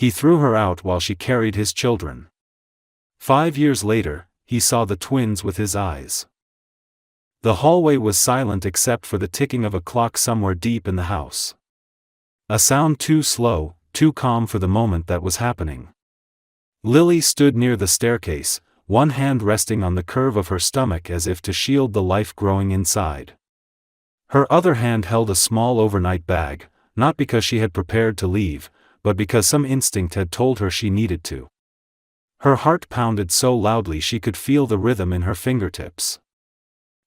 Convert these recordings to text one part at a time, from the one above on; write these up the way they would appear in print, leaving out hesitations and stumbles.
He threw her out while she carried his children. 5 years later, he saw the twins with his eyes. The hallway was silent except for the ticking of a clock somewhere deep in the house. A sound too slow, too calm for the moment that was happening. Lily stood near the staircase, one hand resting on the curve of her stomach as if to shield the life growing inside. Her other hand held a small overnight bag, not because she had prepared to leave, but because some instinct had told her she needed to. Her heart pounded so loudly she could feel the rhythm in her fingertips.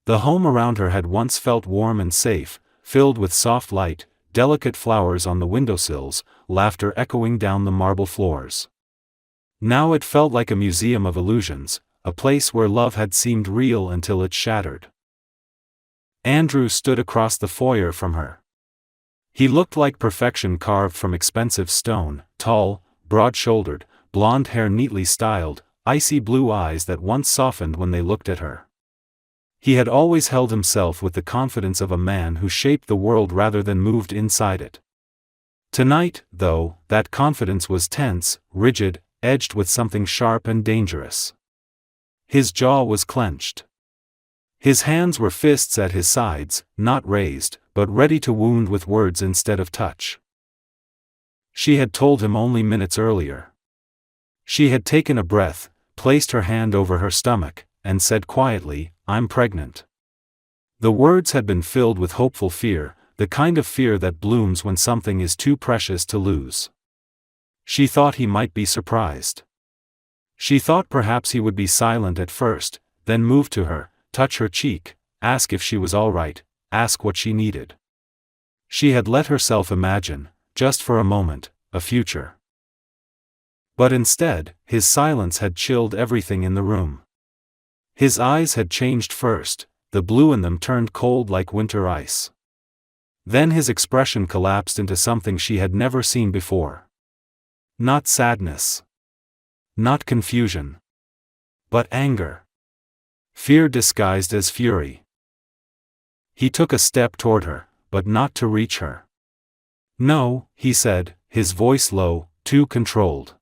The home around her had once felt warm and safe, filled with soft light, delicate flowers on the windowsills, laughter echoing down the marble floors. Now it felt like a museum of illusions, a place where love had seemed real until it shattered. Andrew stood across the foyer from her. He looked like perfection carved from expensive stone, tall, broad-shouldered, blonde hair neatly styled, icy blue eyes that once softened when they looked at her. He had always held himself with the confidence of a man who shaped the world rather than moved inside it. Tonight, though, that confidence was tense, rigid, edged with something sharp and dangerous. His jaw was clenched. His hands were fists at his sides, not raised, but ready to wound with words instead of touch. She had told him only minutes earlier. She had taken a breath, placed her hand over her stomach, and said quietly, "I'm pregnant." The words had been filled with hopeful fear, the kind of fear that blooms when something is too precious to lose. She thought he might be surprised. She thought perhaps he would be silent at first, then move to her, touch her cheek, ask if she was all right, ask what she needed. She had let herself imagine, just for a moment, a future. But instead, his silence had chilled everything in the room. His eyes had changed first, the blue in them turned cold like winter ice. Then his expression collapsed into something she had never seen before. Not sadness. Not confusion. But anger. Fear disguised as fury. He took a step toward her, but not to reach her. "No," he said, his voice low, too controlled.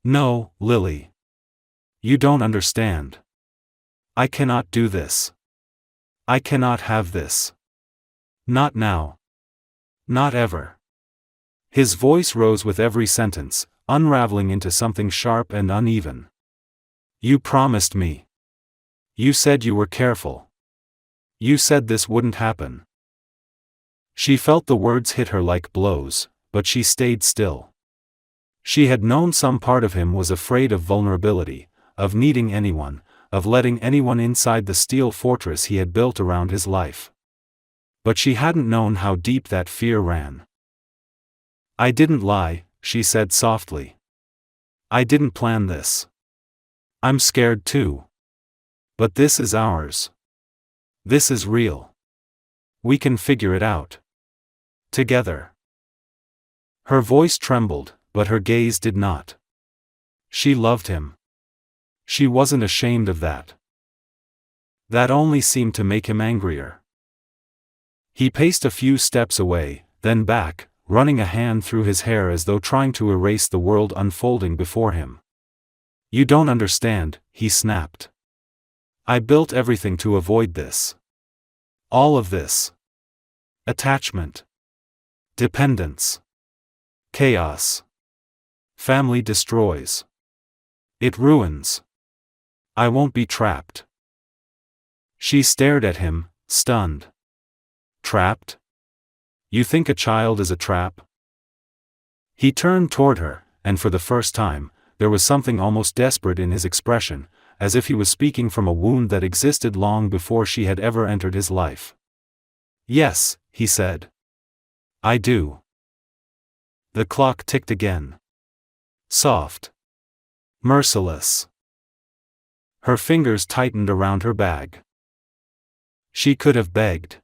"No, Lily. You don't understand. I cannot do this. I cannot have this. Not now. Not ever." His voice rose with every sentence, unraveling into something sharp and uneven. "You promised me. You said you were careful. You said this wouldn't happen." She felt the words hit her like blows, but she stayed still. She had known some part of him was afraid of vulnerability, of needing anyone, of letting anyone inside the steel fortress he had built around his life. But she hadn't known how deep that fear ran. "I didn't lie," she said softly. "I didn't plan this. I'm scared too. But this is ours. This is real. We can figure it out. Together." Her voice trembled, but her gaze did not. She loved him. She wasn't ashamed of that. That only seemed to make him angrier. He paced a few steps away, then back, running a hand through his hair as though trying to erase the world unfolding before him. "You don't understand," he snapped. "I built everything to avoid this. All of this. Attachment. Dependence. Chaos. Family destroys. It ruins. I won't be trapped." She stared at him, stunned. "Trapped? You think a child is a trap?" He turned toward her, and for the first time, there was something almost desperate in his expression, as if he was speaking from a wound that existed long before she had ever entered his life. "Yes," he said. "I do." The clock ticked again. Soft. Merciless. Her fingers tightened around her bag. She could have begged.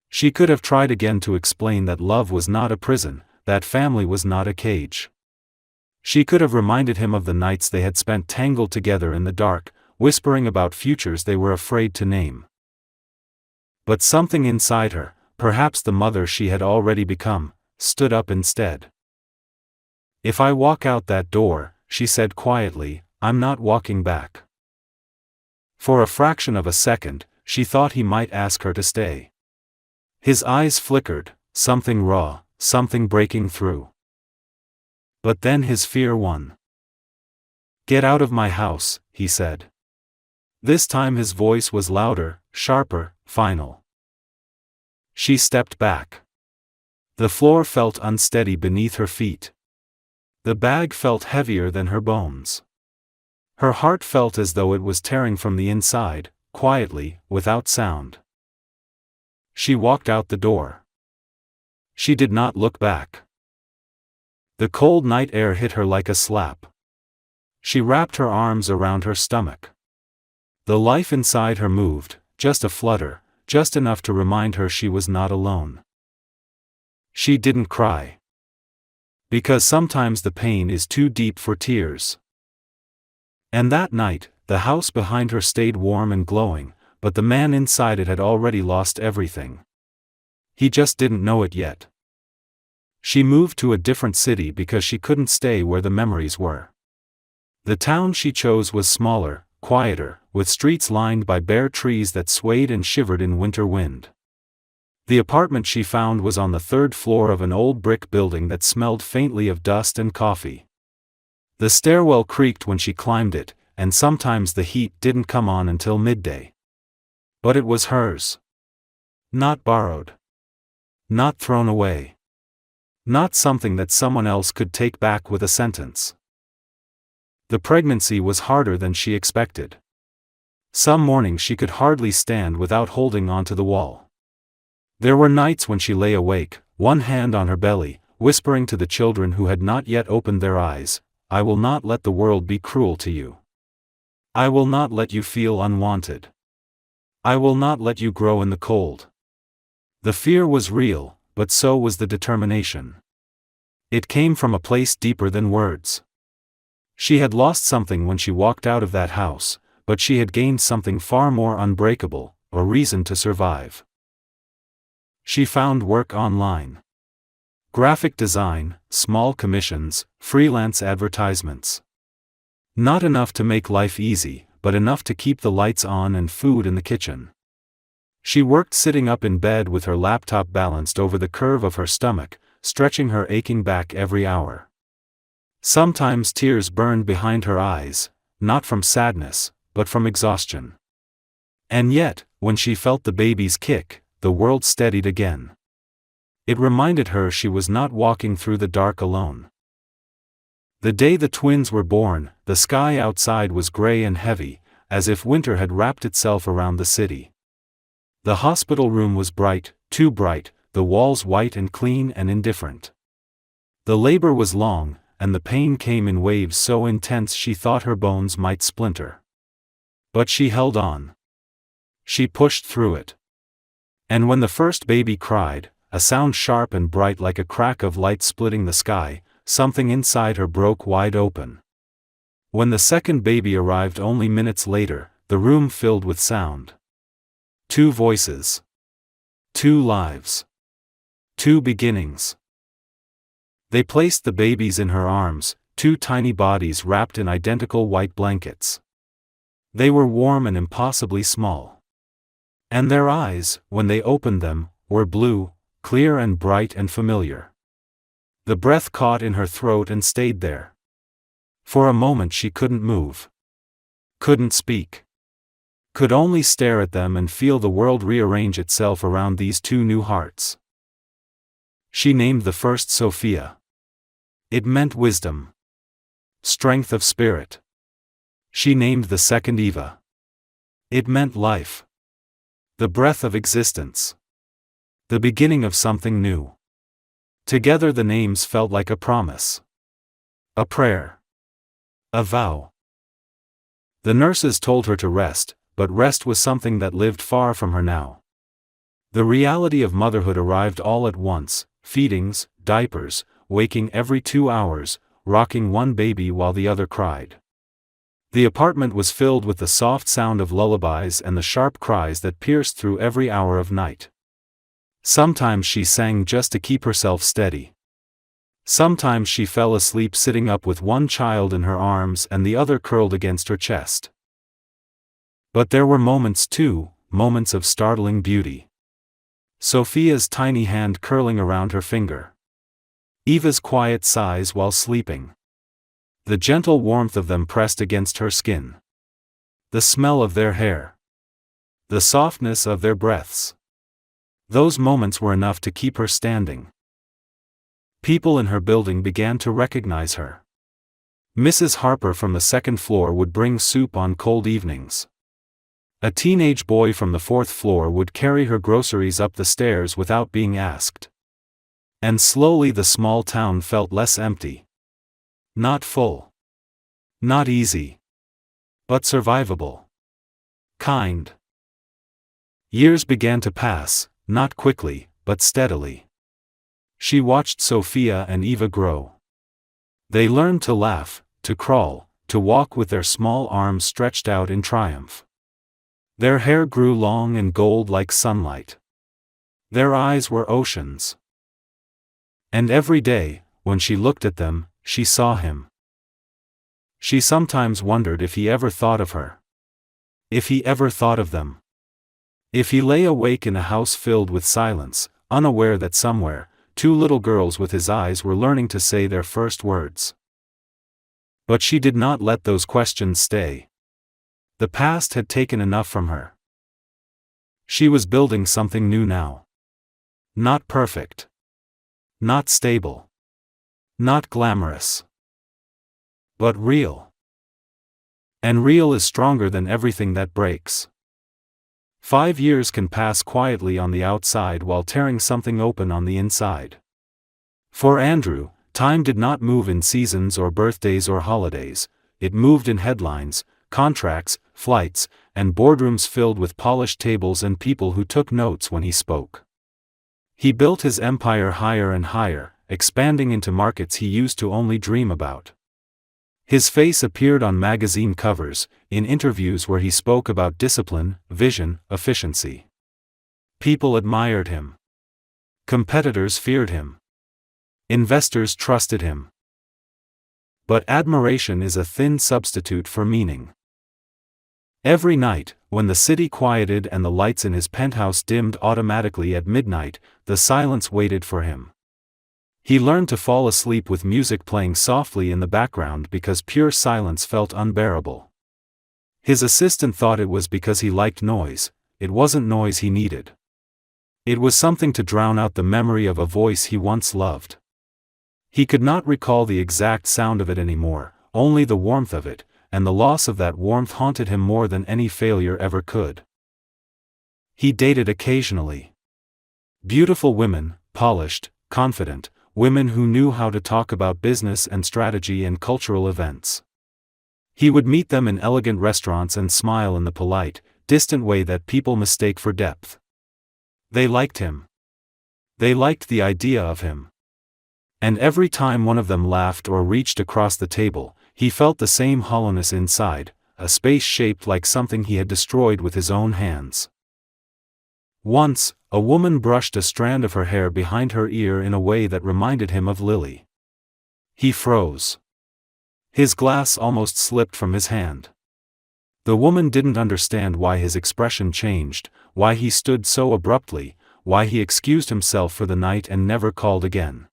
She could have tried again to explain that love was not a prison, that family was not a cage. She could have reminded him of the nights they had spent tangled together in the dark, whispering about futures they were afraid to name. But something inside her, perhaps the mother she had already become, stood up instead. "If I walk out that door," she said quietly, "I'm not walking back." For a fraction of a second, she thought he might ask her to stay. His eyes flickered, something raw, something breaking through. But then his fear won. "Get out of my house," he said. This time his voice was louder, sharper, final. She stepped back. The floor felt unsteady beneath her feet. The bag felt heavier than her bones. Her heart felt as though it was tearing from the inside, quietly, without sound. She walked out the door. She did not look back. The cold night air hit her like a slap. She wrapped her arms around her stomach. The life inside her moved, just a flutter, just enough to remind her she was not alone. She didn't cry. Because sometimes the pain is too deep for tears. And that night, the house behind her stayed warm and glowing, but the man inside it had already lost everything. He just didn't know it yet. She moved to a different city because she couldn't stay where the memories were. The town she chose was smaller, quieter, with streets lined by bare trees that swayed and shivered in winter wind. The apartment she found was on the third floor of an old brick building that smelled faintly of dust and coffee. The stairwell creaked when she climbed it, and sometimes the heat didn't come on until midday. But it was hers. Not borrowed. Not thrown away. Not something that someone else could take back with a sentence. The pregnancy was harder than she expected. Some mornings she could hardly stand without holding onto the wall. There were nights when she lay awake, one hand on her belly, whispering to the children who had not yet opened their eyes, "I will not let the world be cruel to you. I will not let you feel unwanted. I will not let you grow in the cold." The fear was real, but so was the determination. It came from a place deeper than words. She had lost something when she walked out of that house, but she had gained something far more unbreakable, a reason to survive. She found work online. Graphic design, small commissions, freelance advertisements. Not enough to make life easy, but enough to keep the lights on and food in the kitchen. She worked sitting up in bed with her laptop balanced over the curve of her stomach, stretching her aching back every hour. Sometimes tears burned behind her eyes, not from sadness, but from exhaustion. And yet, when she felt the baby's kick, the world steadied again. It reminded her she was not walking through the dark alone. The day the twins were born, the sky outside was gray and heavy, as if winter had wrapped itself around the city. The hospital room was bright, too bright, the walls white and clean and indifferent. The labor was long, and the pain came in waves so intense she thought her bones might splinter. But she held on. She pushed through it. And when the first baby cried, a sound sharp and bright like a crack of light splitting the sky, something inside her broke wide open. When the second baby arrived only minutes later, the room filled with sound. Two voices. Two lives. Two beginnings. They placed the babies in her arms, two tiny bodies wrapped in identical white blankets. They were warm and impossibly small. And their eyes, when they opened them, were blue, clear and bright and familiar. The breath caught in her throat and stayed there. For a moment she couldn't move. Couldn't speak. Could only stare at them and feel the world rearrange itself around these two new hearts. She named the first Sophia. It meant wisdom. Strength of spirit. She named the second Eva. It meant life. The breath of existence. The beginning of something new. Together the names felt like a promise. A prayer. A vow. The nurses told her to rest, but rest was something that lived far from her now. The reality of motherhood arrived all at once, feedings, diapers, waking every 2 hours, rocking one baby while the other cried. The apartment was filled with the soft sound of lullabies and the sharp cries that pierced through every hour of night. Sometimes she sang just to keep herself steady. Sometimes she fell asleep sitting up with one child in her arms and the other curled against her chest. But there were moments too, moments of startling beauty. Sophia's tiny hand curling around her finger. Eva's quiet sighs while sleeping. The gentle warmth of them pressed against her skin. The smell of their hair. The softness of their breaths. Those moments were enough to keep her standing. People in her building began to recognize her. Mrs. Harper from the second floor would bring soup on cold evenings. A teenage boy from the fourth floor would carry her groceries up the stairs without being asked. And slowly the small town felt less empty. Not full. Not easy. But survivable. Kind. Years began to pass, not quickly, but steadily. She watched Sophia and Eva grow. They learned to laugh, to crawl, to walk with their small arms stretched out in triumph. Their hair grew long and gold like sunlight. Their eyes were oceans. And every day, when she looked at them, she saw him. She sometimes wondered if he ever thought of her. If he ever thought of them. If he lay awake in a house filled with silence, unaware that somewhere, two little girls with his eyes were learning to say their first words. But she did not let those questions stay. The past had taken enough from her. She was building something new now. Not perfect. Not stable. Not glamorous. But real. And real is stronger than everything that breaks. 5 years can pass quietly on the outside while tearing something open on the inside. For Andrew, time did not move in seasons or birthdays or holidays, it moved in headlines, contracts, flights, and boardrooms filled with polished tables and people who took notes when he spoke. He built his empire higher and higher, expanding into markets he used to only dream about. His face appeared on magazine covers, in interviews where he spoke about discipline, vision, efficiency. People admired him. Competitors feared him. Investors trusted him. But admiration is a thin substitute for meaning. Every night, when the city quieted and the lights in his penthouse dimmed automatically at midnight, the silence waited for him. He learned to fall asleep with music playing softly in the background because pure silence felt unbearable. His assistant thought it was because he liked noise. It wasn't noise he needed. It was something to drown out the memory of a voice he once loved. He could not recall the exact sound of it anymore, only the warmth of it, and the loss of that warmth haunted him more than any failure ever could. He dated occasionally. Beautiful women, polished, confident, women who knew how to talk about business and strategy and cultural events. He would meet them in elegant restaurants and smile in the polite, distant way that people mistake for depth. They liked him. They liked the idea of him. And every time one of them laughed or reached across the table, he felt the same hollowness inside, a space shaped like something he had destroyed with his own hands. Once, a woman brushed a strand of her hair behind her ear in a way that reminded him of Lily. He froze. His glass almost slipped from his hand. The woman didn't understand why his expression changed, why he stood so abruptly, why he excused himself for the night and never called again.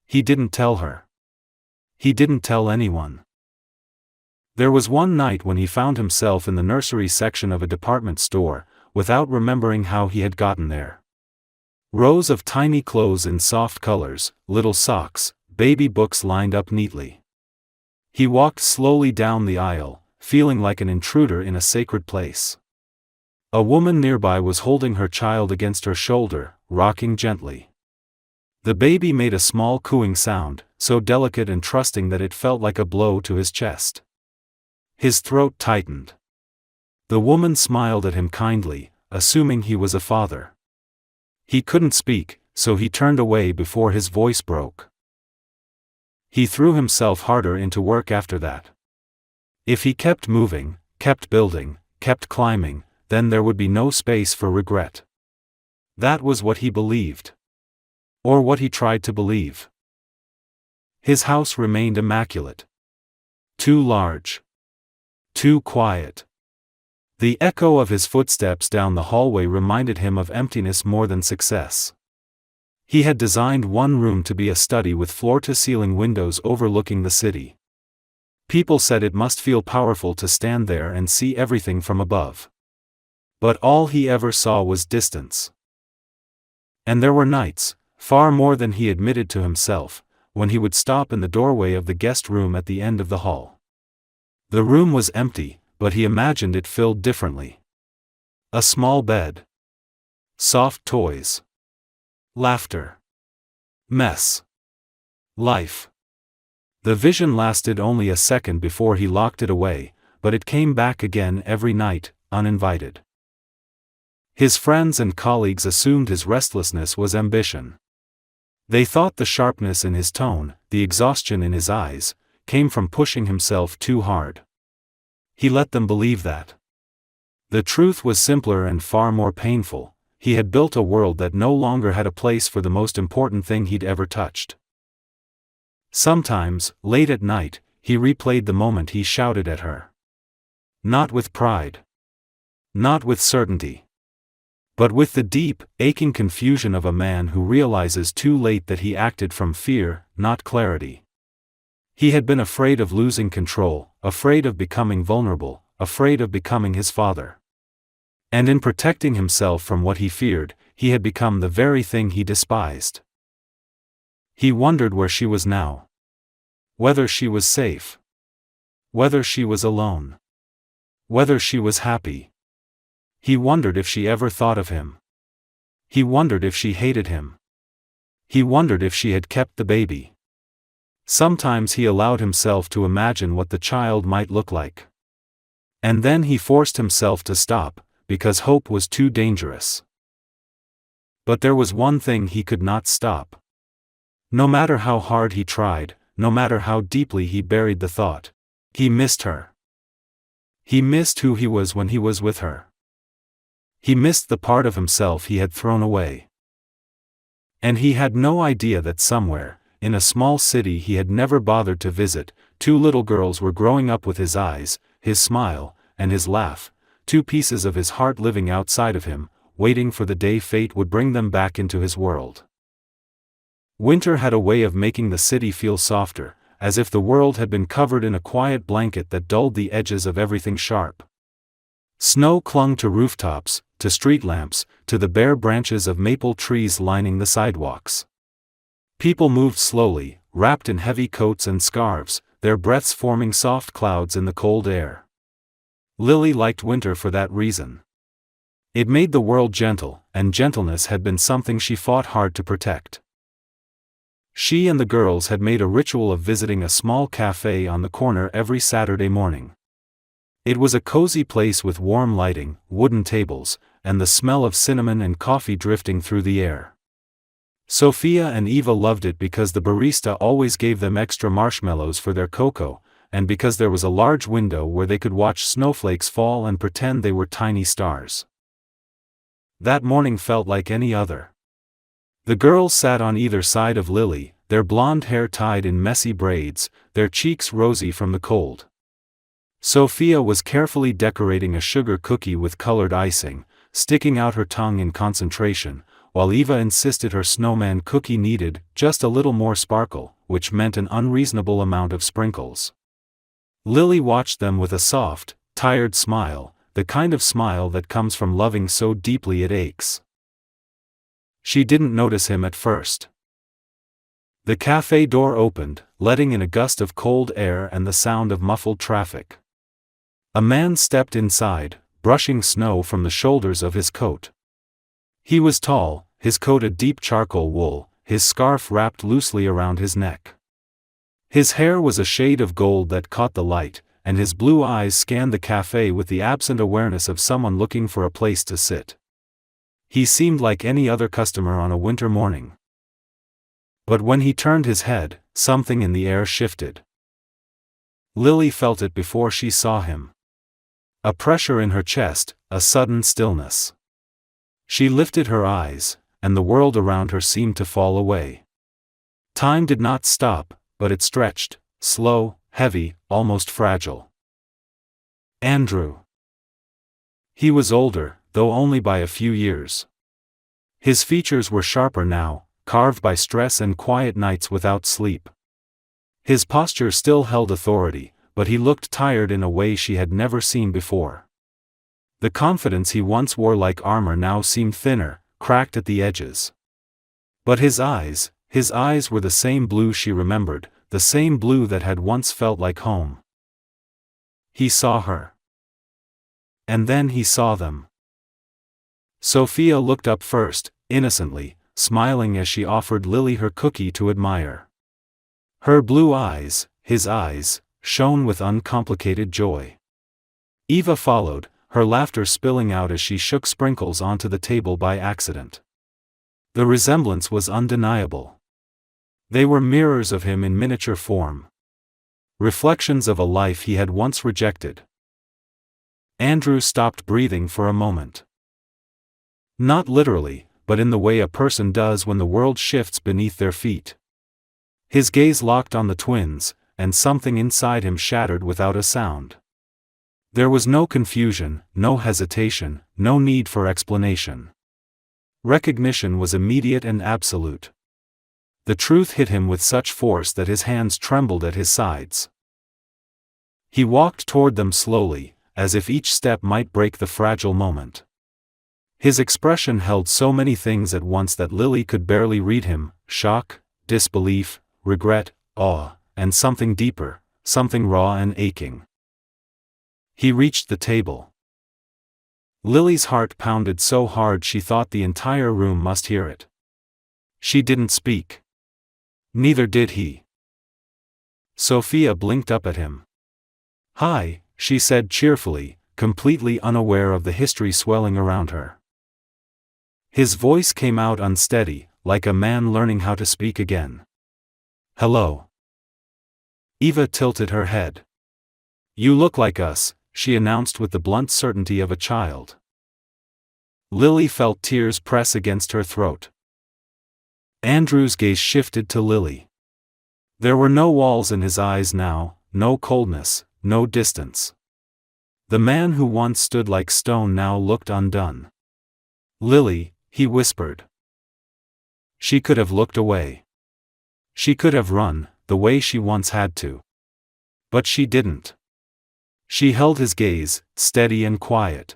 He didn't tell her. He didn't tell anyone. There was one night when he found himself in the nursery section of a department store, without remembering how he had gotten there. Rows of tiny clothes in soft colors, little socks, baby books lined up neatly. He walked slowly down the aisle, feeling like an intruder in a sacred place. A woman nearby was holding her child against her shoulder, rocking gently. The baby made a small cooing sound, so delicate and trusting that it felt like a blow to his chest. His throat tightened. The woman smiled at him kindly, assuming he was a father. He couldn't speak, so he turned away before his voice broke. He threw himself harder into work after that. If he kept moving, kept building, kept climbing, then there would be no space for regret. That was what he believed. Or what he tried to believe. His house remained immaculate. Too large. Too quiet. The echo of his footsteps down the hallway reminded him of emptiness more than success. He had designed one room to be a study with floor-to-ceiling windows overlooking the city. People said it must feel powerful to stand there and see everything from above. But all he ever saw was distance. And there were nights, far more than he admitted to himself, when he would stop in the doorway of the guest room at the end of the hall. The room was empty, but he imagined it filled differently. A small bed. Soft toys. Laughter. Mess. Life. The vision lasted only a second before he locked it away, but it came back again every night, uninvited. His friends and colleagues assumed his restlessness was ambition. They thought the sharpness in his tone, the exhaustion in his eyes, came from pushing himself too hard. He let them believe that. The truth was simpler and far more painful. He had built a world that no longer had a place for the most important thing he'd ever touched. Sometimes, late at night, he replayed the moment he shouted at her. Not with pride. Not with certainty. But with the deep, aching confusion of a man who realizes too late that he acted from fear, not clarity. He had been afraid of losing control, afraid of becoming vulnerable, afraid of becoming his father. And in protecting himself from what he feared, he had become the very thing he despised. He wondered where she was now. Whether she was safe. Whether she was alone. Whether she was happy. He wondered if she ever thought of him. He wondered if she hated him. He wondered if she had kept the baby. Sometimes he allowed himself to imagine what the child might look like. And then he forced himself to stop, because hope was too dangerous. But there was one thing he could not stop. No matter how hard he tried, no matter how deeply he buried the thought, he missed her. He missed who he was when he was with her. He missed the part of himself he had thrown away. And he had no idea that somewhere, in a small city he had never bothered to visit, two little girls were growing up with his eyes, his smile, and his laugh, two pieces of his heart living outside of him, waiting for the day fate would bring them back into his world. Winter had a way of making the city feel softer, as if the world had been covered in a quiet blanket that dulled the edges of everything sharp. Snow clung to rooftops, to street lamps, to the bare branches of maple trees lining the sidewalks. People moved slowly, wrapped in heavy coats and scarves, their breaths forming soft clouds in the cold air. Lily liked winter for that reason. It made the world gentle, and gentleness had been something she fought hard to protect. She and the girls had made a ritual of visiting a small cafe on the corner every Saturday morning. It was a cozy place with warm lighting, wooden tables, and the smell of cinnamon and coffee drifting through the air. Sophia and Eva loved it because the barista always gave them extra marshmallows for their cocoa, and because there was a large window where they could watch snowflakes fall and pretend they were tiny stars. That morning felt like any other. The girls sat on either side of Lily, their blonde hair tied in messy braids, their cheeks rosy from the cold. Sophia was carefully decorating a sugar cookie with colored icing, sticking out her tongue in concentration, while Eva insisted her snowman cookie needed just a little more sparkle, which meant an unreasonable amount of sprinkles. Lily watched them with a soft, tired smile, the kind of smile that comes from loving so deeply it aches. She didn't notice him at first. The cafe door opened, letting in a gust of cold air and the sound of muffled traffic. A man stepped inside, brushing snow from the shoulders of his coat. He was tall, his coat a deep charcoal wool, his scarf wrapped loosely around his neck. His hair was a shade of gold that caught the light, and his blue eyes scanned the cafe with the absent awareness of someone looking for a place to sit. He seemed like any other customer on a winter morning. But when he turned his head, something in the air shifted. Lily felt it before she saw him. A pressure in her chest, a sudden stillness. She lifted her eyes, and the world around her seemed to fall away. Time did not stop, but it stretched, slow, heavy, almost fragile. Andrew. He was older, though only by a few years. His features were sharper now, carved by stress and quiet nights without sleep. His posture still held authority, but he looked tired in a way she had never seen before. The confidence he once wore like armor now seemed thinner, cracked at the edges. But his eyes were the same blue she remembered, the same blue that had once felt like home. He saw her. And then he saw them. Sophia looked up first, innocently, smiling as she offered Lily her cookie to admire. Her blue eyes, his eyes, shone with uncomplicated joy. Eva followed, her laughter spilling out as she shook sprinkles onto the table by accident. The resemblance was undeniable. They were mirrors of him in miniature form. Reflections of a life he had once rejected. Andrew stopped breathing for a moment. Not literally, but in the way a person does when the world shifts beneath their feet. His gaze locked on the twins, and something inside him shattered without a sound. There was no confusion, no hesitation, no need for explanation. Recognition was immediate and absolute. The truth hit him with such force that his hands trembled at his sides. He walked toward them slowly, as if each step might break the fragile moment. His expression held so many things at once that Lily could barely read him: shock, disbelief, regret, awe, and something deeper, something raw and aching. He reached the table. Lily's heart pounded so hard she thought the entire room must hear it. She didn't speak. Neither did he. Sophia blinked up at him. "Hi," she said cheerfully, completely unaware of the history swelling around her. His voice came out unsteady, like a man learning how to speak again. "Hello." Eva tilted her head. "You look like us," she announced with the blunt certainty of a child. Lily felt tears press against her throat. Andrew's gaze shifted to Lily. There were no walls in his eyes now, no coldness, no distance. The man who once stood like stone now looked undone. "Lily," he whispered. She could have looked away. She could have run, the way she once had to. But she didn't. She held his gaze, steady and quiet.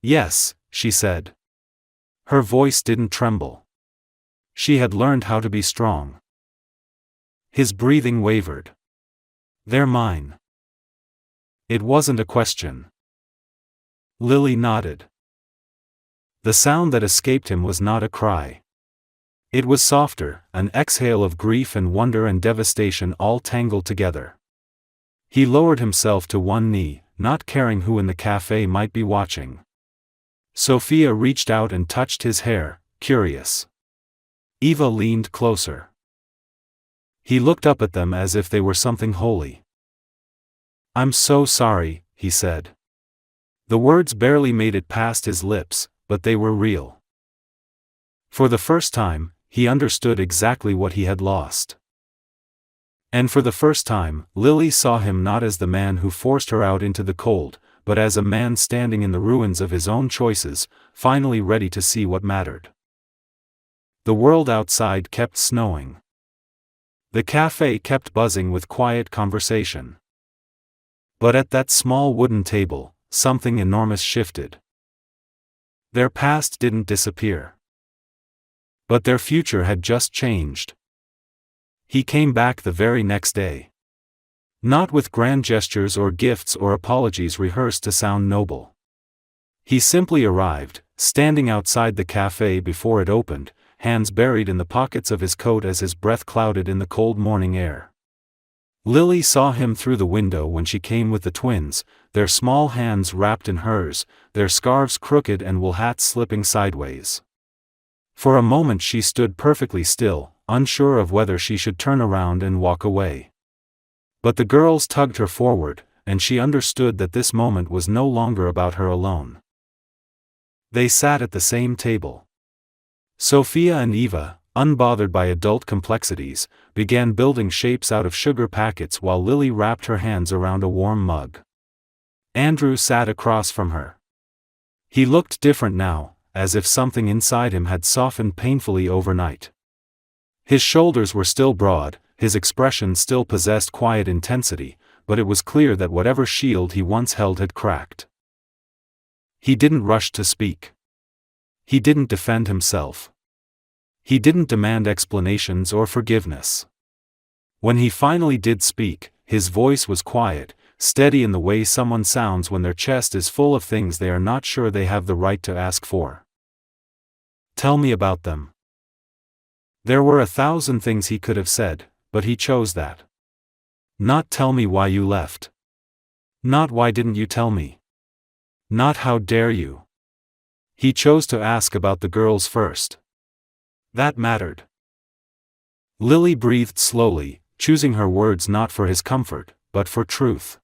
"Yes," she said. Her voice didn't tremble. She had learned how to be strong. His breathing wavered. "They're mine." It wasn't a question. Lily nodded. The sound that escaped him was not a cry. It was softer, an exhale of grief and wonder and devastation all tangled together. He lowered himself to one knee, not caring who in the cafe might be watching. Sophia reached out and touched his hair, curious. Eva leaned closer. He looked up at them as if they were something holy. "I'm so sorry," he said. The words barely made it past his lips, but they were real. For the first time, he understood exactly what he had lost. And for the first time, Lily saw him not as the man who forced her out into the cold, but as a man standing in the ruins of his own choices, finally ready to see what mattered. The world outside kept snowing. The cafe kept buzzing with quiet conversation. But at that small wooden table, something enormous shifted. Their past didn't disappear. But their future had just changed. He came back the very next day. Not with grand gestures or gifts or apologies rehearsed to sound noble. He simply arrived, standing outside the cafe before it opened, hands buried in the pockets of his coat as his breath clouded in the cold morning air. Lily saw him through the window when she came with the twins, their small hands wrapped in hers, their scarves crooked and wool hats slipping sideways. For a moment she stood perfectly still, unsure of whether she should turn around and walk away. But the girls tugged her forward, and she understood that this moment was no longer about her alone. They sat at the same table. Sophia and Eva, unbothered by adult complexities, began building shapes out of sugar packets while Lily wrapped her hands around a warm mug. Andrew sat across from her. He looked different now, as if something inside him had softened painfully overnight. His shoulders were still broad, his expression still possessed quiet intensity, but it was clear that whatever shield he once held had cracked. He didn't rush to speak. He didn't defend himself. He didn't demand explanations or forgiveness. When he finally did speak, his voice was quiet, steady in the way someone sounds when their chest is full of things they are not sure they have the right to ask for. "Tell me about them." There were 1,000 things he could have said, but he chose that. Not "tell me why you left." Not "why didn't you tell me." Not "how dare you." He chose to ask about the girls first. That mattered. Lily breathed slowly, choosing her words not for his comfort, but for truth.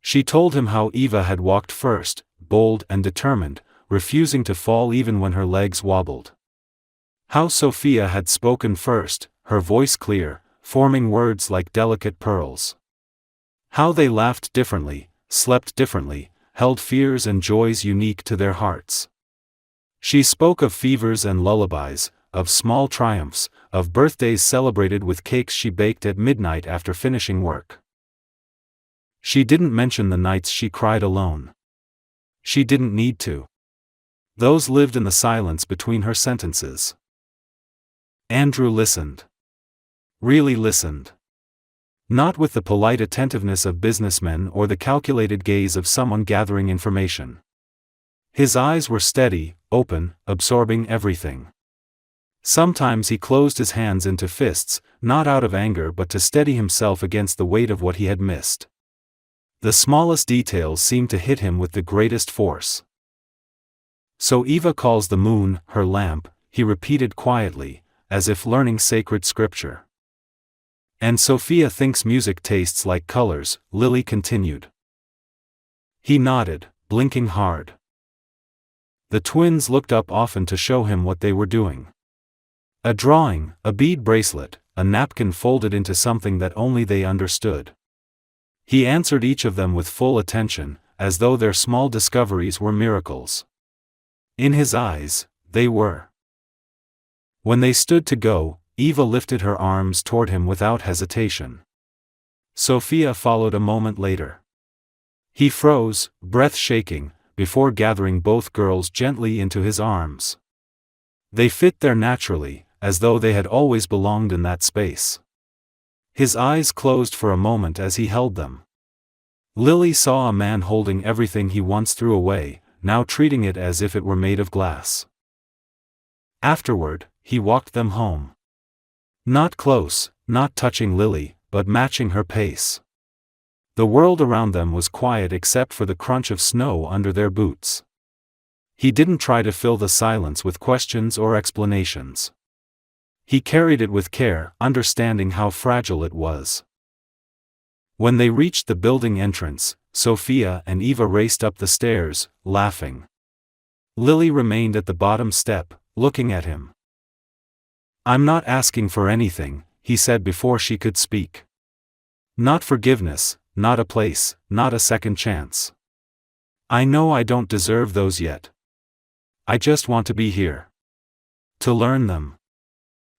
She told him how Eva had walked first, bold and determined, refusing to fall even when her legs wobbled. How Sophia had spoken first, her voice clear, forming words like delicate pearls. How they laughed differently, slept differently, held fears and joys unique to their hearts. She spoke of fevers and lullabies, of small triumphs, of birthdays celebrated with cakes she baked at midnight after finishing work. She didn't mention the nights she cried alone. She didn't need to. Those lived in the silence between her sentences. Andrew listened. Really listened. Not with the polite attentiveness of businessmen or the calculated gaze of someone gathering information. His eyes were steady, open, absorbing everything. Sometimes he closed his hands into fists, not out of anger but to steady himself against the weight of what he had missed. The smallest details seemed to hit him with the greatest force. "So Eva calls the moon her lamp," he repeated quietly, as if learning sacred scripture. "And Sophia thinks music tastes like colors," Lily continued. He nodded, blinking hard. The twins looked up often to show him what they were doing. A drawing, a bead bracelet, a napkin folded into something that only they understood. He answered each of them with full attention, as though their small discoveries were miracles. In his eyes, they were. When they stood to go, Eva lifted her arms toward him without hesitation. Sophia followed a moment later. He froze, breath shaking, before gathering both girls gently into his arms. They fit there naturally, as though they had always belonged in that space. His eyes closed for a moment as he held them. Lily saw a man holding everything he once threw away, now treating it as if it were made of glass. Afterward, he walked them home. Not close, not touching Lily, but matching her pace. The world around them was quiet except for the crunch of snow under their boots. He didn't try to fill the silence with questions or explanations. He carried it with care, understanding how fragile it was. When they reached the building entrance, Sophia and Eva raced up the stairs, laughing. Lily remained at the bottom step, looking at him. "I'm not asking for anything," he said before she could speak. "Not forgiveness, not a place, not a second chance. I know I don't deserve those yet. I just want to be here. To learn them.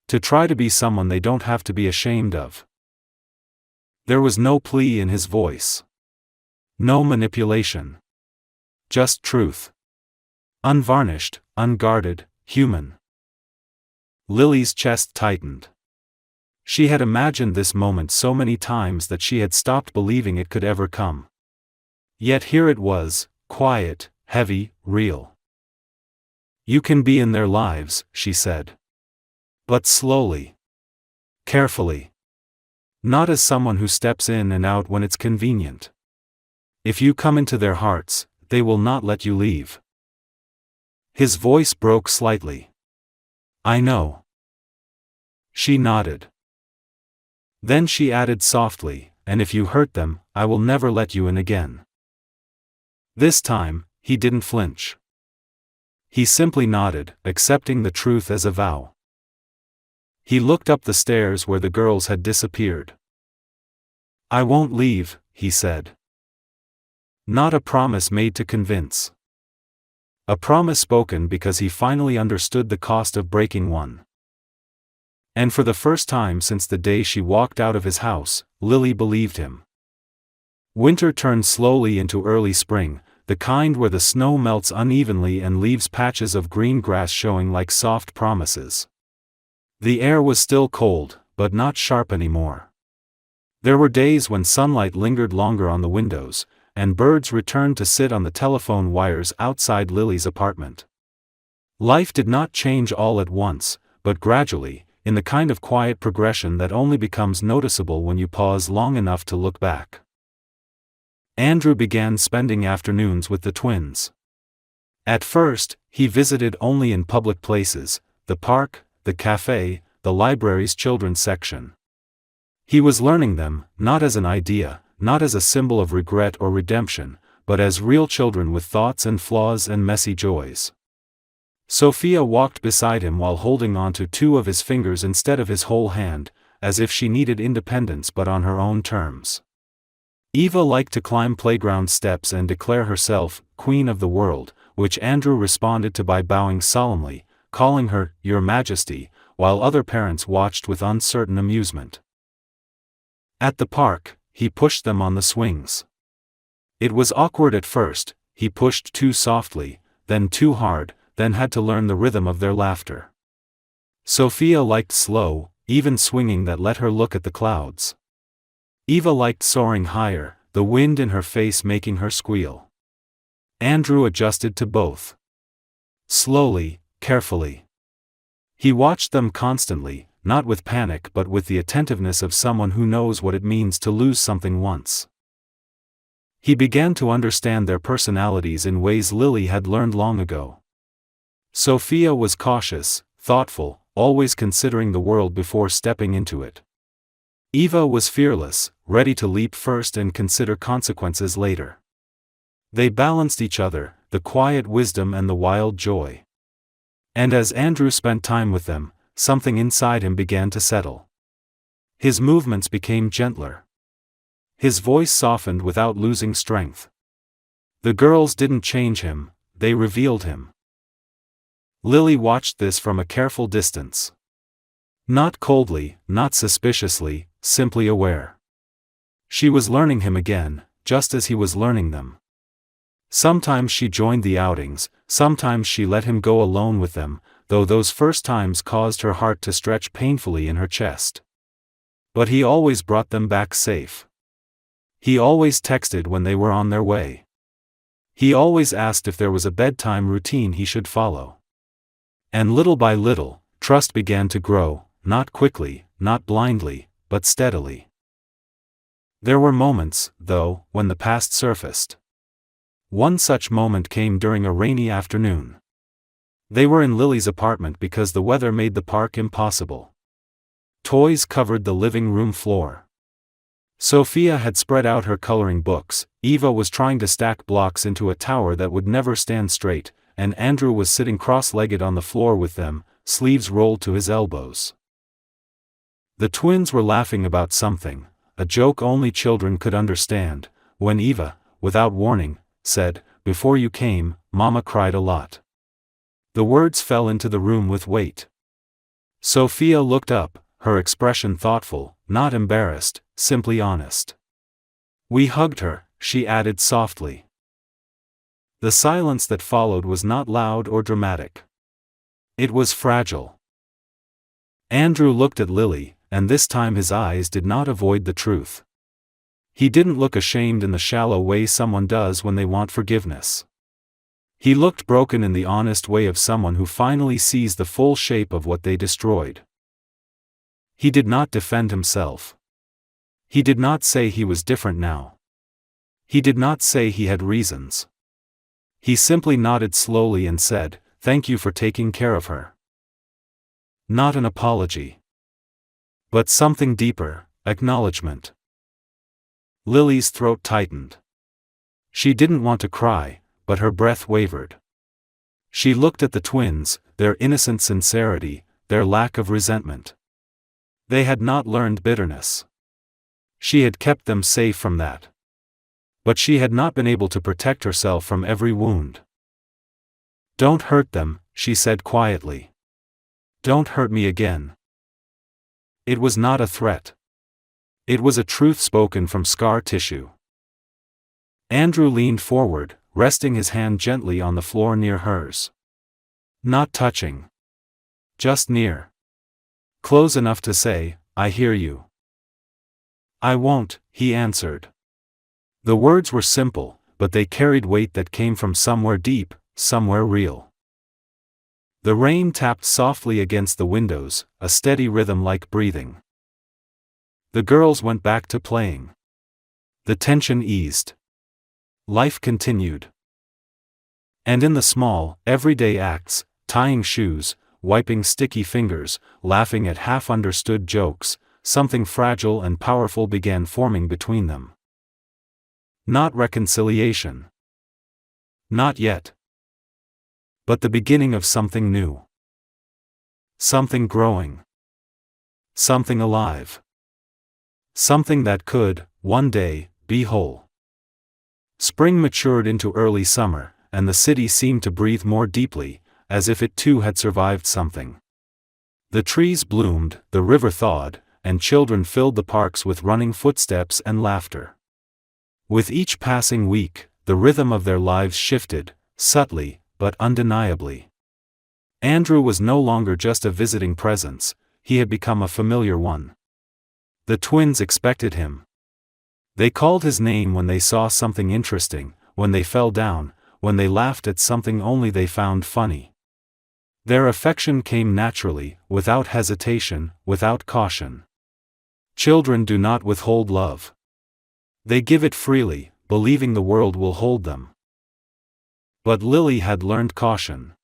To try to be someone they don't have to be ashamed of." There was no plea in his voice. No manipulation. Just truth. Unvarnished, unguarded, human. Lily's chest tightened. She had imagined this moment so many times that she had stopped believing it could ever come. Yet here it was, quiet, heavy, real. "You can be in their lives," she said. "But slowly. Carefully. Not as someone who steps in and out when it's convenient. If you come into their hearts, they will not let you leave." His voice broke slightly. "I know." She nodded. Then she added softly, "And if you hurt them, I will never let you in again." This time, he didn't flinch. He simply nodded, accepting the truth as a vow. He looked up the stairs where the girls had disappeared. "I won't leave," he said. Not a promise made to convince. A promise spoken because he finally understood the cost of breaking one. And for the first time since the day she walked out of his house, Lily believed him. Winter turned slowly into early spring, the kind where the snow melts unevenly and leaves patches of green grass showing like soft promises. The air was still cold, but not sharp anymore. There were days when sunlight lingered longer on the windows, and birds returned to sit on the telephone wires outside Lily's apartment. Life did not change all at once, but gradually, in the kind of quiet progression that only becomes noticeable when you pause long enough to look back. Andrew began spending afternoons with the twins. At first, he visited only in public places, the park, the cafe, the library's children's section. He was learning them, not as an idea, not as a symbol of regret or redemption, but as real children with thoughts and flaws and messy joys. Sophia walked beside him while holding onto two of his fingers instead of his whole hand, as if she needed independence but on her own terms. Eva liked to climb playground steps and declare herself queen of the world, which Andrew responded to by bowing solemnly, calling her Your Majesty, while other parents watched with uncertain amusement. At the park, he pushed them on the swings. It was awkward at first, he pushed too softly, then too hard, then had to learn the rhythm of their laughter. Sophia liked slow, even swinging that let her look at the clouds. Eva liked soaring higher, the wind in her face making her squeal. Andrew adjusted to both. Slowly, carefully. He watched them constantly, not with panic but with the attentiveness of someone who knows what it means to lose something once. He began to understand their personalities in ways Lily had learned long ago. Sophia was cautious, thoughtful, always considering the world before stepping into it. Eva was fearless, ready to leap first and consider consequences later. They balanced each other, the quiet wisdom and the wild joy. And as Andrew spent time with them, something inside him began to settle. His movements became gentler. His voice softened without losing strength. The girls didn't change him, they revealed him. Lily watched this from a careful distance. Not coldly, not suspiciously, simply aware. She was learning him again, just as he was learning them. Sometimes she joined the outings, sometimes she let him go alone with them, though those first times caused her heart to stretch painfully in her chest. But he always brought them back safe. He always texted when they were on their way. He always asked if there was a bedtime routine he should follow. And little by little, trust began to grow, not quickly, not blindly, but steadily. There were moments, though, when the past surfaced. One such moment came during a rainy afternoon. They were in Lily's apartment because the weather made the park impossible. Toys covered the living room floor. Sophia had spread out her coloring books, Eva was trying to stack blocks into a tower that would never stand straight, and Andrew was sitting cross-legged on the floor with them, sleeves rolled to his elbows. The twins were laughing about something, a joke only children could understand, when Eva, without warning, said, "Before you came, Mama cried a lot." The words fell into the room with weight. Sophia looked up, her expression thoughtful, not embarrassed, simply honest. "We hugged her," she added softly. The silence that followed was not loud or dramatic. It was fragile. Andrew looked at Lily, and this time his eyes did not avoid the truth. He didn't look ashamed in the shallow way someone does when they want forgiveness. He looked broken in the honest way of someone who finally sees the full shape of what they destroyed. He did not defend himself. He did not say he was different now. He did not say he had reasons. He simply nodded slowly and said, "Thank you for taking care of her." Not an apology. But something deeper, acknowledgement. Lily's throat tightened. She didn't want to cry, but her breath wavered. She looked at the twins, their innocent sincerity, their lack of resentment. They had not learned bitterness. She had kept them safe from that. But she had not been able to protect herself from every wound. "Don't hurt them," she said quietly. "Don't hurt me again." It was not a threat. It was a truth spoken from scar tissue. Andrew leaned forward, resting his hand gently on the floor near hers. Not touching. Just near. Close enough to say, "I hear you." "I won't," he answered. The words were simple, but they carried weight that came from somewhere deep, somewhere real. The rain tapped softly against the windows, a steady rhythm like breathing. The girls went back to playing. The tension eased. Life continued. And in the small, everyday acts, tying shoes, wiping sticky fingers, laughing at half-understood jokes, something fragile and powerful began forming between them. Not reconciliation. Not yet. But the beginning of something new. Something growing. Something alive. Something that could, one day, be whole. Spring matured into early summer, and the city seemed to breathe more deeply, as if it too had survived something. The trees bloomed, the river thawed, and children filled the parks with running footsteps and laughter. With each passing week, the rhythm of their lives shifted, subtly, but undeniably. Andrew was no longer just a visiting presence, he had become a familiar one. The twins expected him. They called his name when they saw something interesting, when they fell down, when they laughed at something only they found funny. Their affection came naturally, without hesitation, without caution. Children do not withhold love. They give it freely, believing the world will hold them. But Lily had learned caution.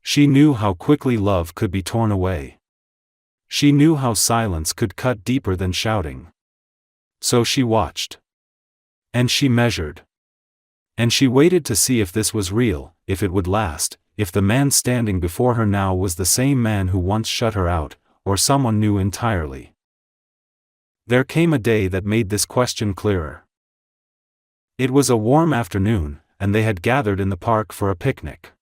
She knew how quickly love could be torn away. She knew how silence could cut deeper than shouting. So she watched. And she measured. And she waited to see if this was real, if it would last, if the man standing before her now was the same man who once shut her out, or someone new entirely. There came a day that made this question clearer. It was a warm afternoon, and they had gathered in the park for a picnic.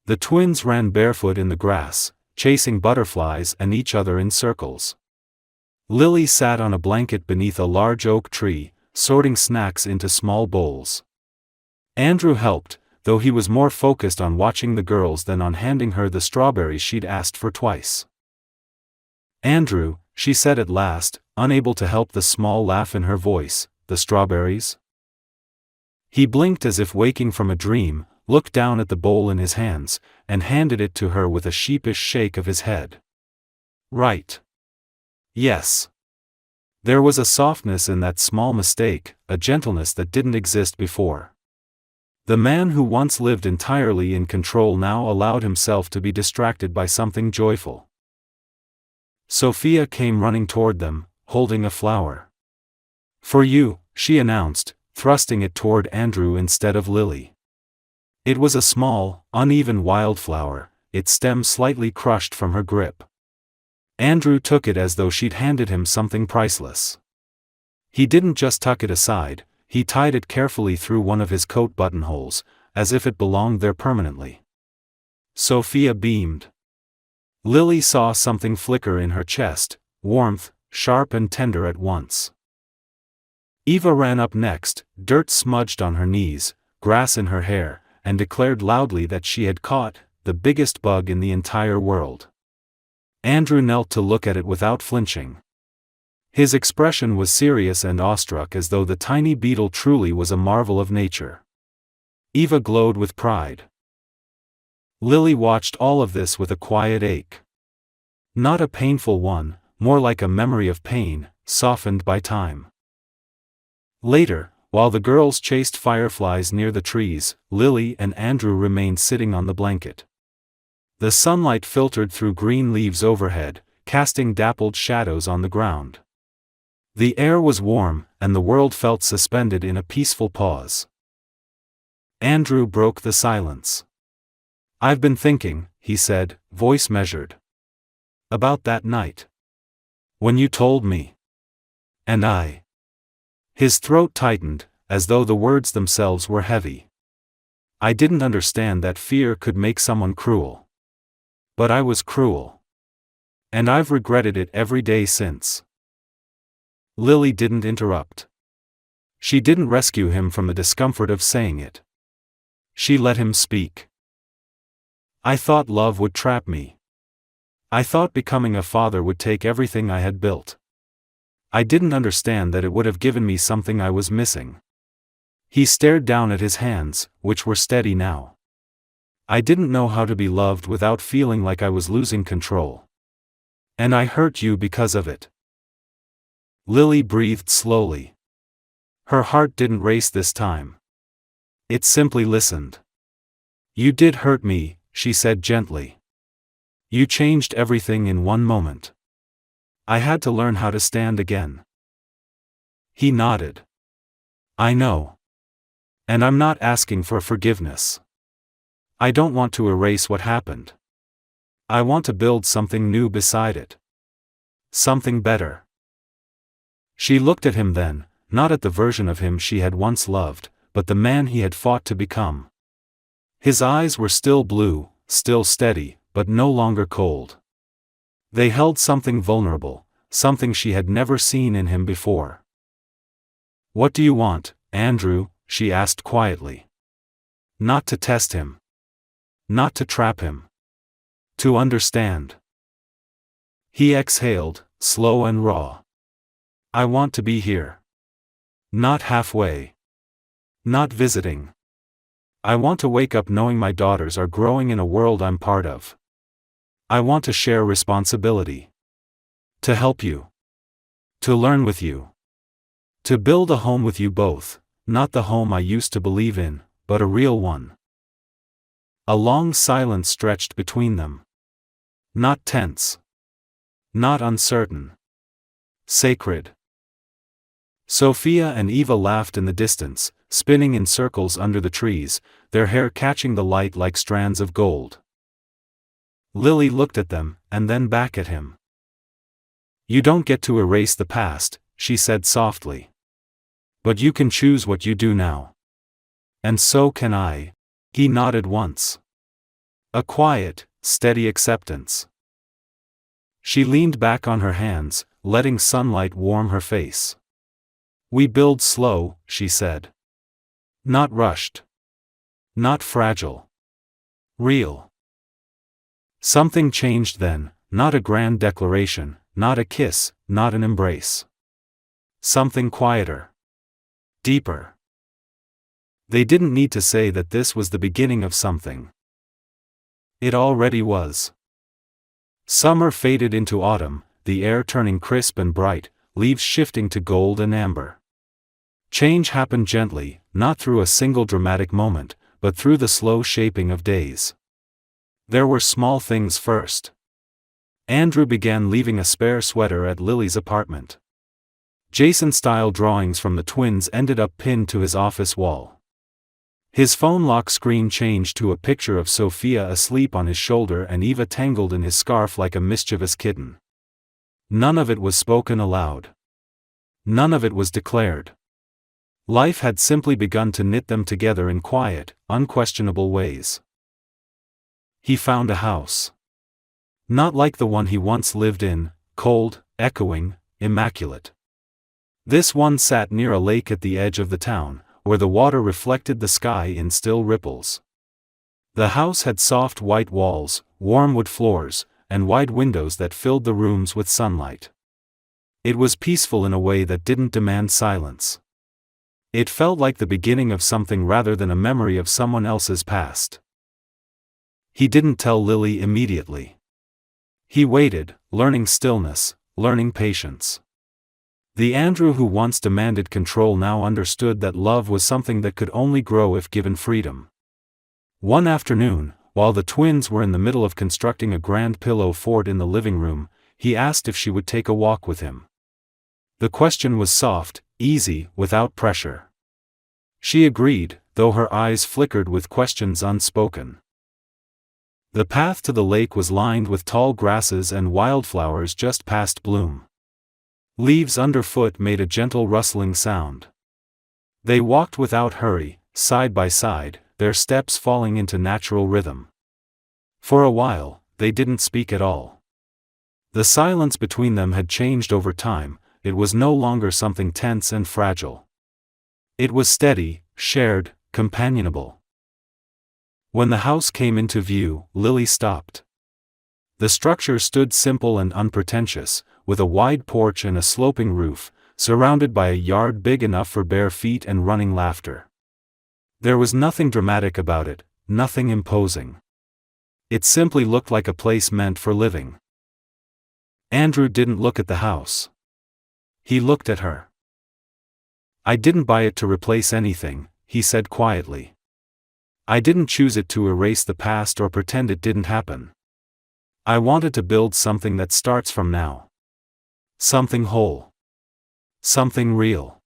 The twins ran barefoot in the grass, chasing butterflies and each other in circles. Lily sat on a blanket beneath a large oak tree, sorting snacks into small bowls. Andrew helped, though he was more focused on watching the girls than on handing her the strawberries she'd asked for twice. "Andrew," she said at last, unable to help the small laugh in her voice, "the strawberries?" He blinked as if waking from a dream, looked down at the bowl in his hands, and handed it to her with a sheepish shake of his head. "Right. Yes." There was a softness in that small mistake, a gentleness that didn't exist before. The man who once lived entirely in control now allowed himself to be distracted by something joyful. Sophia came running toward them, holding a flower. "For you," she announced, thrusting it toward Andrew instead of Lily. It was a small, uneven wildflower, its stem slightly crushed from her grip. Andrew took it as though she'd handed him something priceless. He didn't just tuck it aside, he tied it carefully through one of his coat buttonholes, as if it belonged there permanently. Sophia beamed. Lily saw something flicker in her chest, warmth, sharp and tender at once. Eva ran up next, dirt smudged on her knees, grass in her hair, and declared loudly that she had caught the biggest bug in the entire world. Andrew knelt to look at it without flinching. His expression was serious and awestruck, as though the tiny beetle truly was a marvel of nature. Eva glowed with pride. Lily watched all of this with a quiet ache. Not a painful one, more like a memory of pain, softened by time. Later, while the girls chased fireflies near the trees, Lily and Andrew remained sitting on the blanket. The sunlight filtered through green leaves overhead, casting dappled shadows on the ground. The air was warm, and the world felt suspended in a peaceful pause. Andrew broke the silence. "I've been thinking," he said, voice measured. "About that night. When you told me. And I. His throat tightened, as though the words themselves were heavy. I didn't understand that fear could make someone cruel. But I was cruel. And I've regretted it every day since. Lily didn't interrupt. She didn't rescue him from the discomfort of saying it. She let him speak. I thought love would trap me. I thought becoming a father would take everything I had built. I didn't understand that it would have given me something I was missing. He stared down at his hands, which were steady now. I didn't know how to be loved without feeling like I was losing control. And I hurt you because of it. Lily breathed slowly. Her heart didn't race this time. It simply listened. You did hurt me, she said gently. You changed everything in one moment. I had to learn how to stand again. He nodded. I know. And I'm not asking for forgiveness. I don't want to erase what happened. I want to build something new beside it. Something better. She looked at him then, not at the version of him she had once loved, but the man he had fought to become. His eyes were still blue, still steady, but no longer cold. They held something vulnerable, something she had never seen in him before. What do you want, Andrew? She asked quietly. Not to test him. Not to trap him. To understand. He exhaled, slow and raw. I want to be here. Not halfway. Not visiting. I want to wake up knowing my daughters are growing in a world I'm part of. I want to share responsibility. To help you. To learn with you. To build a home with you both, not the home I used to believe in, but a real one. A long silence stretched between them. Not tense. Not uncertain. Sacred. Sophia and Eva laughed in the distance, spinning in circles under the trees, their hair catching the light like strands of gold. Lily looked at them, and then back at him. You don't get to erase the past, she said softly. But you can choose what you do now. And so can I. He nodded once. A quiet, steady acceptance. She leaned back on her hands, letting sunlight warm her face. We build slow, she said. Not rushed. Not fragile. Real. Something changed then, not a grand declaration, not a kiss, not an embrace. Something quieter. Deeper. They didn't need to say that this was the beginning of something. It already was. Summer faded into autumn, the air turning crisp and bright, leaves shifting to gold and amber. Change happened gently, not through a single dramatic moment, but through the slow shaping of days. There were small things first. Andrew began leaving a spare sweater at Lily's apartment. Jason-style drawings from the twins ended up pinned to his office wall. His phone lock screen changed to a picture of Sophia asleep on his shoulder and Eva tangled in his scarf like a mischievous kitten. None of it was spoken aloud. None of it was declared. Life had simply begun to knit them together in quiet, unquestionable ways. He found a house. Not like the one he once lived in, cold, echoing, immaculate. This one sat near a lake at the edge of the town, where the water reflected the sky in still ripples. The house had soft white walls, warm wood floors, and wide windows that filled the rooms with sunlight. It was peaceful in a way that didn't demand silence. It felt like the beginning of something rather than a memory of someone else's past. He didn't tell Lily immediately. He waited, learning stillness, learning patience. The Andrew who once demanded control now understood that love was something that could only grow if given freedom. One afternoon, while the twins were in the middle of constructing a grand pillow fort in the living room, he asked if she would take a walk with him. The question was soft, easy, without pressure. She agreed, though her eyes flickered with questions unspoken. The path to the lake was lined with tall grasses and wildflowers just past bloom. Leaves underfoot made a gentle rustling sound. They walked without hurry, side by side, their steps falling into natural rhythm. For a while, they didn't speak at all. The silence between them had changed over time. It was no longer something tense and fragile. It was steady, shared, companionable. When the house came into view, Lily stopped. The structure stood simple and unpretentious, with a wide porch and a sloping roof, surrounded by a yard big enough for bare feet and running laughter. There was nothing dramatic about it, nothing imposing. It simply looked like a place meant for living. Andrew didn't look at the house. He looked at her. "I didn't buy it to replace anything," he said quietly. "I didn't choose it to erase the past or pretend it didn't happen. I wanted to build something that starts from now. Something whole. Something real.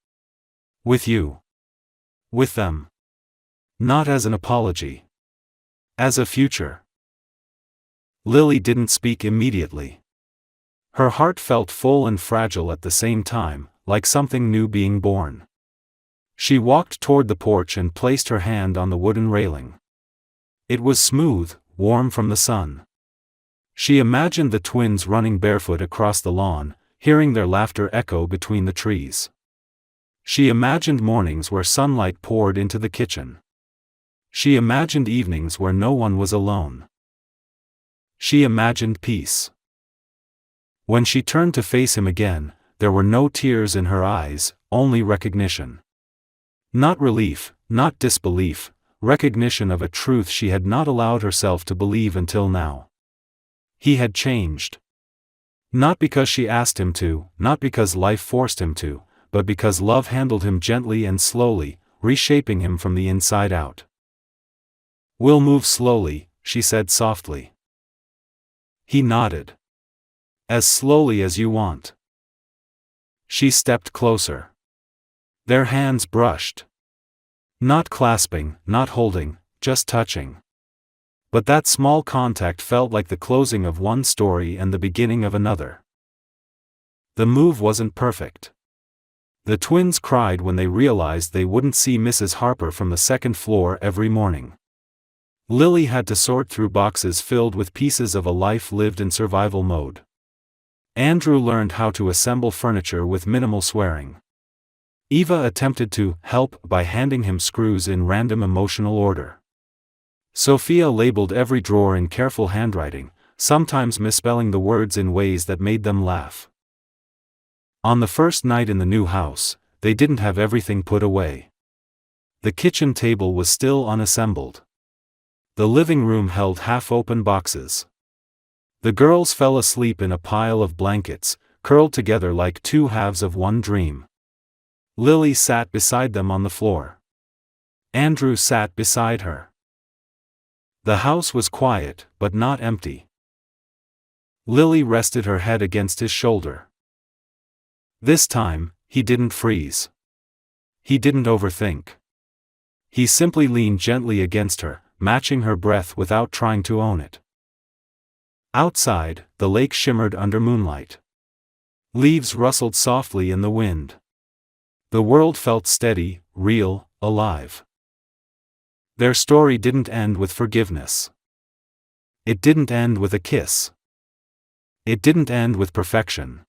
With you. With them. Not as an apology. As a future." Lily didn't speak immediately. Her heart felt full and fragile at the same time, like something new being born. She walked toward the porch and placed her hand on the wooden railing. It was smooth, warm from the sun. She imagined the twins running barefoot across the lawn, hearing their laughter echo between the trees. She imagined mornings where sunlight poured into the kitchen. She imagined evenings where no one was alone. She imagined peace. When she turned to face him again, there were no tears in her eyes, only recognition. Not relief, not disbelief, recognition of a truth she had not allowed herself to believe until now. He had changed. Not because she asked him to, not because life forced him to, but because love handled him gently and slowly, reshaping him from the inside out. "We'll move slowly," she said softly. He nodded. "As slowly as you want." She stepped closer. Their hands brushed. Not clasping, not holding, just touching. But that small contact felt like the closing of one story and the beginning of another. The move wasn't perfect. The twins cried when they realized they wouldn't see Mrs. Harper from the second floor every morning. Lily had to sort through boxes filled with pieces of a life lived in survival mode. Andrew learned how to assemble furniture with minimal swearing. Eva attempted to help by handing him screws in random emotional order. Sophia labeled every drawer in careful handwriting, sometimes misspelling the words in ways that made them laugh. On the first night in the new house, they didn't have everything put away. The kitchen table was still unassembled. The living room held half-open boxes. The girls fell asleep in a pile of blankets, curled together like two halves of one dream. Lily sat beside them on the floor. Andrew sat beside her. The house was quiet, but not empty. Lily rested her head against his shoulder. This time, he didn't freeze. He didn't overthink. He simply leaned gently against her, matching her breath without trying to own it. Outside, the lake shimmered under moonlight. Leaves rustled softly in the wind. The world felt steady, real, alive. Their story didn't end with forgiveness. It didn't end with a kiss. It didn't end with perfection.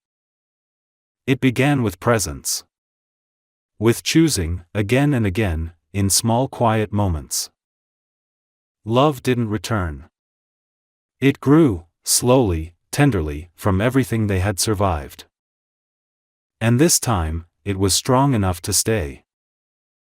It began with presence. With choosing, again and again, in small quiet moments. Love didn't return. It grew, slowly, tenderly, from everything they had survived. And this time, it was strong enough to stay.